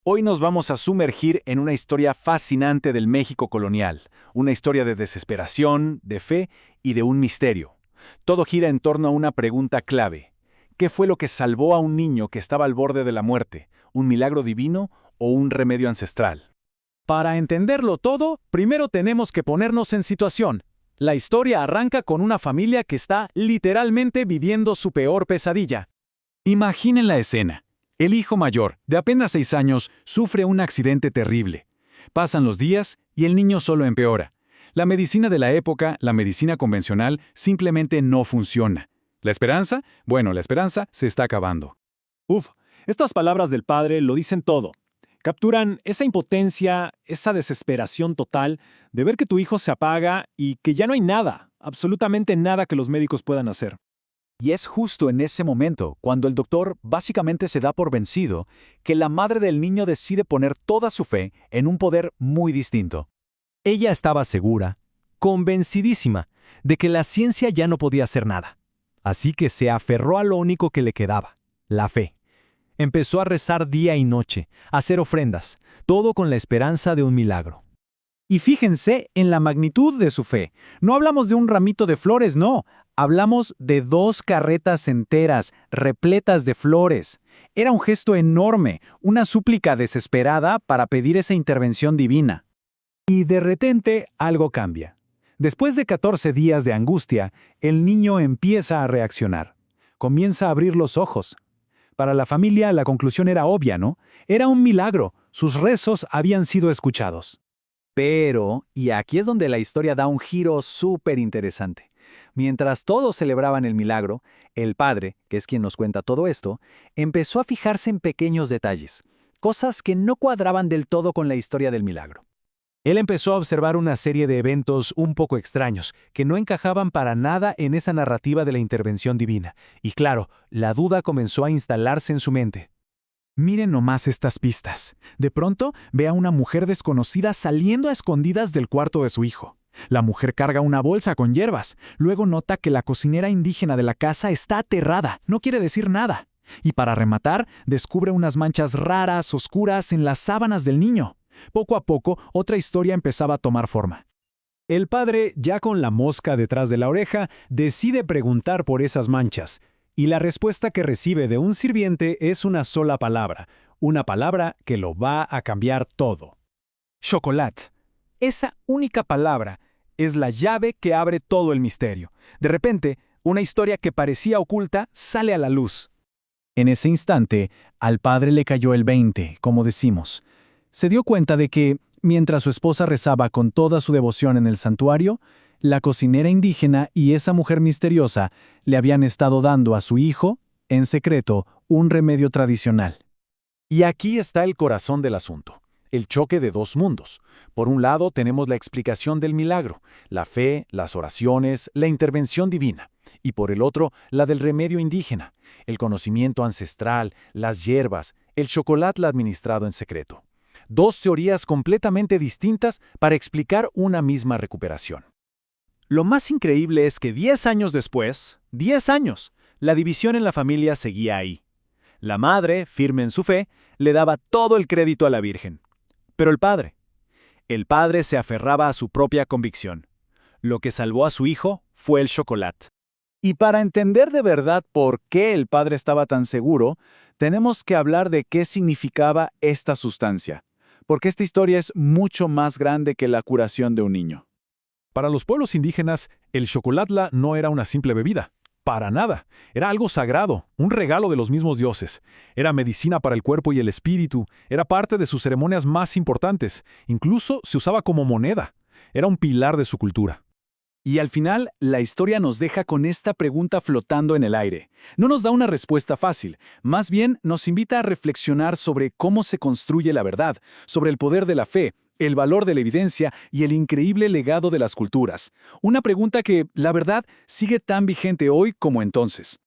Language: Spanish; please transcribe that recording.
Hoy nos vamos a sumergir en una historia fascinante del México colonial, una historia de desesperación, de fe y de un misterio. Todo gira en torno a una pregunta clave. ¿Qué fue lo que salvó a un niño que estaba al borde de la muerte? ¿Un milagro divino o un remedio ancestral? Para entenderlo todo, primero tenemos que ponernos en situación. La historia arranca con una familia que está literalmente viviendo su peor pesadilla. Imaginen la escena. El hijo mayor, de apenas 6 años, sufre un accidente terrible. Pasan los días y el niño solo empeora. La medicina de la época, la medicina convencional, simplemente no funciona. ¿La esperanza? Bueno, la esperanza se está acabando. Estas palabras del padre lo dicen todo. Capturan esa impotencia, esa desesperación total de ver que tu hijo se apaga y que ya no hay nada, absolutamente nada que los médicos puedan hacer. Y es justo en ese momento, cuando el doctor básicamente se da por vencido, que la madre del niño decide poner toda su fe en un poder muy distinto. Ella estaba segura, convencidísima, de que la ciencia ya no podía hacer nada. Así que se aferró a lo único que le quedaba, la fe. Empezó a rezar día y noche, a hacer ofrendas, todo con la esperanza de un milagro. Y fíjense en la magnitud de su fe. No hablamos de un ramito de flores, no. Hablamos de 2 carretas enteras, repletas de flores. Era un gesto enorme, una súplica desesperada para pedir esa intervención divina. Y de repente algo cambia. Después de 14 días de angustia, el niño empieza a reaccionar. Comienza a abrir los ojos. Para la familia la conclusión era obvia, ¿no? Era un milagro. Sus rezos habían sido escuchados. Pero, y aquí es donde la historia da un giro súper interesante. Mientras todos celebraban el milagro, el padre, que es quien nos cuenta todo esto, empezó a fijarse en pequeños detalles, cosas que no cuadraban del todo con la historia del milagro. Él empezó a observar una serie de eventos un poco extraños, que no encajaban para nada en esa narrativa de la intervención divina. Y claro, la duda comenzó a instalarse en su mente. Miren nomás estas pistas. De pronto, ve a una mujer desconocida saliendo a escondidas del cuarto de su hijo. La mujer carga una bolsa con hierbas. Luego nota que la cocinera indígena de la casa está aterrada, no quiere decir nada. Y para rematar, descubre unas manchas raras, oscuras en las sábanas del niño. Poco a poco, otra historia empezaba a tomar forma. El padre, ya con la mosca detrás de la oreja, decide preguntar por esas manchas. Y la respuesta que recibe de un sirviente es una sola palabra, una palabra que lo va a cambiar todo. Chocolate. Esa única palabra es la llave que abre todo el misterio. De repente, una historia que parecía oculta sale a la luz. En ese instante, al padre le cayó el 20, como decimos. Se dio cuenta de que, mientras su esposa rezaba con toda su devoción en el santuario, la cocinera indígena y esa mujer misteriosa le habían estado dando a su hijo, en secreto, un remedio tradicional. Y aquí está el corazón del asunto, el choque de 2 mundos. Por un lado tenemos la explicación del milagro, la fe, las oraciones, la intervención divina. Y por el otro, la del remedio indígena, el conocimiento ancestral, las hierbas, el chocolate administrado en secreto. 2 teorías completamente distintas para explicar una misma recuperación. Lo más increíble es que 10 años después, 10 años, la división en la familia seguía ahí. La madre, firme en su fe, le daba todo el crédito a la Virgen. Pero el padre se aferraba a su propia convicción. Lo que salvó a su hijo fue el chocolate. Y para entender de verdad por qué el padre estaba tan seguro, tenemos que hablar de qué significaba esta sustancia. Porque esta historia es mucho más grande que la curación de un niño. Para los pueblos indígenas, el chocolatla no era una simple bebida. Para nada. Era algo sagrado, un regalo de los mismos dioses. Era medicina para el cuerpo y el espíritu. Era parte de sus ceremonias más importantes. Incluso se usaba como moneda. Era un pilar de su cultura. Y al final, la historia nos deja con esta pregunta flotando en el aire. No nos da una respuesta fácil, más bien nos invita a reflexionar sobre cómo se construye la verdad, sobre el poder de la fe, el valor de la evidencia y el increíble legado de las culturas. Una pregunta que, la verdad, sigue tan vigente hoy como entonces.